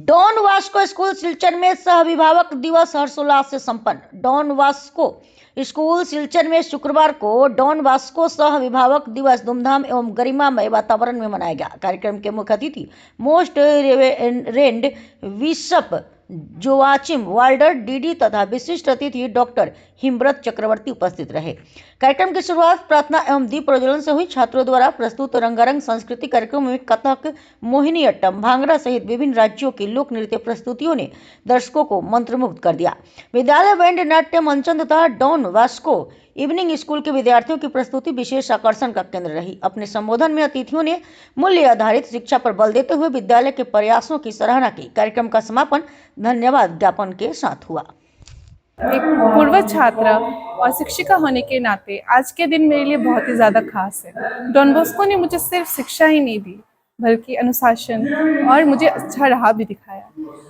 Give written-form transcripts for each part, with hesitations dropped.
Don Vasco school Silchar में सह अभिभावक दिवस हर्षोल्लास से संपन्न। डॉन वास्को स्कूल सिलचर में शुक्रवार को डॉन वास्को सह अभिभावक दिवस धूमधाम एवं गरिमामय वातावरण में मनाया गया। कार्यक्रम के मुख्य अतिथि most reverend bishop Joachim Walder DD तथा विशिष्ट अतिथि डॉक्टर हिमव्रत चक्रवर्ती उपस्थित रहे। कार्यक्रम की शुरुआत प्रार्थना एवं दीप प्रज्वलन से हुई। छात्रों द्वारा प्रस्तुत रंगारंग सांस्कृतिक कार्यक्रम में कथक, मोहिनीअट्टम, भांगड़ा सहित विभिन्न राज्यों की लोक नृत्य प्रस्तुतियों ने दर्शकों को मंत्रमुग्ध कर दिया। विद्यालय बैंड, नाट्य मंचन तथा डॉन वास्को इवनिंग स्कूल के विद्यार्थियों की प्रस्तुति विशेष आकर्षण का केंद्र रही। अपने संबोधन में अतिथियों ने मूल्य आधारित शिक्षा पर बल देते हुए विद्यालय के प्रयासों की सराहना की। कार्यक्रम का समापन धन्यवाद ज्ञापन के साथ हुआ। एक पूर्व छात्र और शिक्षिका होने के नाते आज के दिन मेरे लिए बहुत ही ज़्यादा खास है। डॉन बॉस्को ने मुझे सिर्फ शिक्षा ही नहीं दी बल्कि अनुशासन और मुझे अच्छा राह भी दिखाया,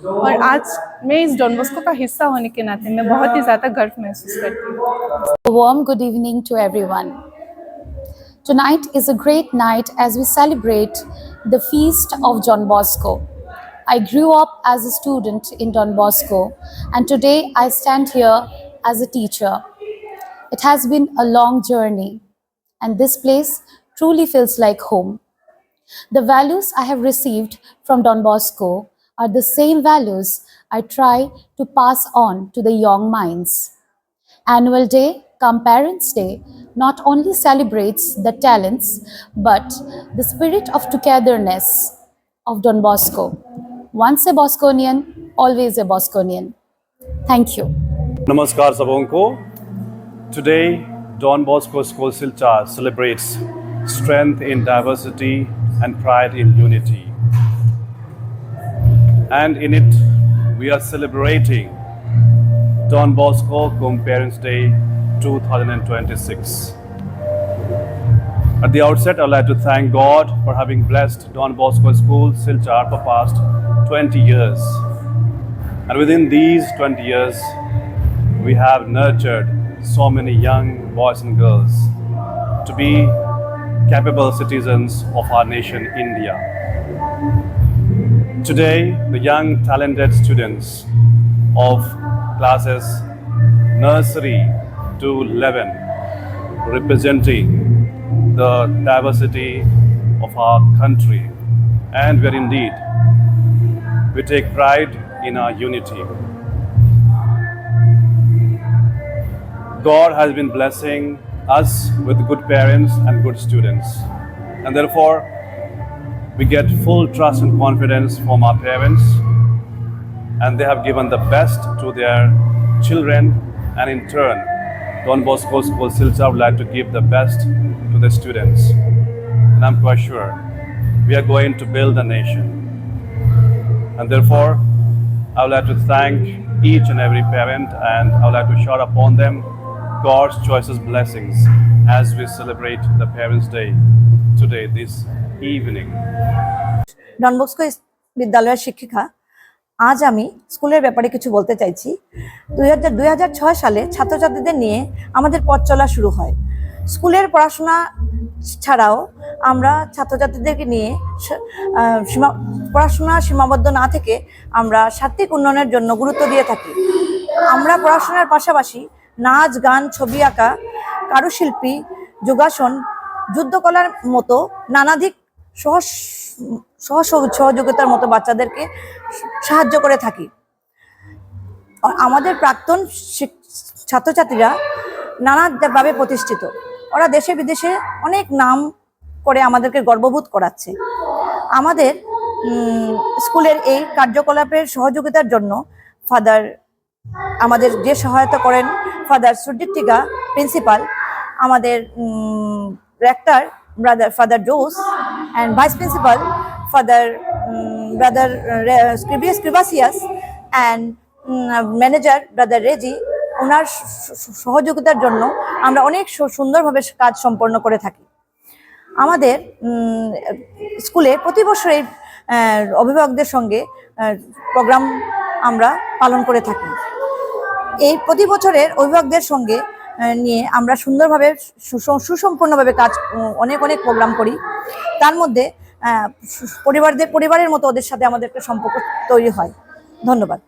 और आज मैं इस डॉन बॉस्को का हिस्सा होने के नाते मैं बहुत ही ज़्यादा गर्व महसूस करती हूँ। A warm good evening to everyone. Tonight is a great night as we celebrate the feast of Don Bosco. I grew up as a student in Don Bosco, and today I stand here as a teacher. It has been a long journey, and this place truly feels like home. The values I have received from Don Bosco are the same values I try to pass on to the young minds. Annual Day, come Parents' Day, not only celebrates the talents but the spirit of togetherness of Don Bosco. Once a Bosconian, always a Bosconian. Thank you. Namaskar sabonko. Today, Don Bosco School Silchar celebrates strength in diversity and pride in unity. And in it, we are celebrating Don Bosco Come Parents' Day 2026. At the outset, I'd like to thank God for having blessed Don Bosco School Silchar for past 20 years. And within these 20 years, we have nurtured so many young boys and girls to be capable citizens of our nation, India. Today, the young talented students of classes nursery to 11, representing the diversity of our country, and where indeed we take pride in our unity. God has been blessing us with good parents and good students, and therefore we get full trust and confidence from our parents, and they have given the best to their children, and in turn Don Bosco School Silchar would like to give the best to the students. And I'm quite sure we are going to build a nation. And therefore, I would like to thank each and every parent, and I would like to shower upon them God's choicest blessings as we celebrate the Parents' Day today, this evening. Done Bosco विद्यालय शिक्षिका आज আমি স্কুলের ব্যাপারে কিছু বলতে চাইছি। 2006 সালে ছাত্রছাত্রীদের নিয়ে আমাদের পথ চলা শুরু হয়। স্কুলের পড়াশোনা ছাড়াও আমরা ছাত্রছাত্রীদেরকে নিয়ে পড়াশোনা সীমাবদ্ধ না থেকে আমরা সাত্ত্বিক উন্নয়নের জন্য গুরুত্ব দিয়ে থাকি। আমরা পড়াশোনার পাশাপাশি নাচ, গান, ছবি আঁকা, কারুশিল্পী, যোগাসন, যুদ্ধকলার মতো নানাধিক সহযোগিতার মতো বাচ্চাদেরকে সাহায্য করে থাকি। আমাদের প্রাক্তন ছাত্রছাত্রীরা নানাভাবে প্রতিষ্ঠিত। ওরা দেশে বিদেশে অনেক নাম করে আমাদেরকে গর্ববোধ করাচ্ছে। আমাদের স্কুলের এই কার্যকলাপের সহযোগিতার জন্য ফাদার আমাদের যে সহায়তা করেন ফাদার সুডিকটিগা প্রিন্সিপাল, আমাদের রেক্টর ব্রাদার ফাদার জোস, and vice principal father brother Scribasius, and manager brother Reggie, ওনার সহযোগিতার জন্য আমরা অনেক সুন্দরভাবে কাজ সম্পন্ন করে থাকি। আমাদের স্কুলে প্রতি বছর এই অভিভাবকদের সঙ্গে প্রোগ্রাম আমরা পালন করে থাকি। এই প্রতি বছরের অভিভাবকদের সঙ্গে নিয়ে আমরা সুন্দরভাবে সুসম্পন্নভাবে কাজ অনেক প্রোগ্রাম করি। তার মধ্যে পরিবারের মতো ওদের সাথে আমাদের একটা সম্পর্ক তৈরি হয়। ধন্যবাদ।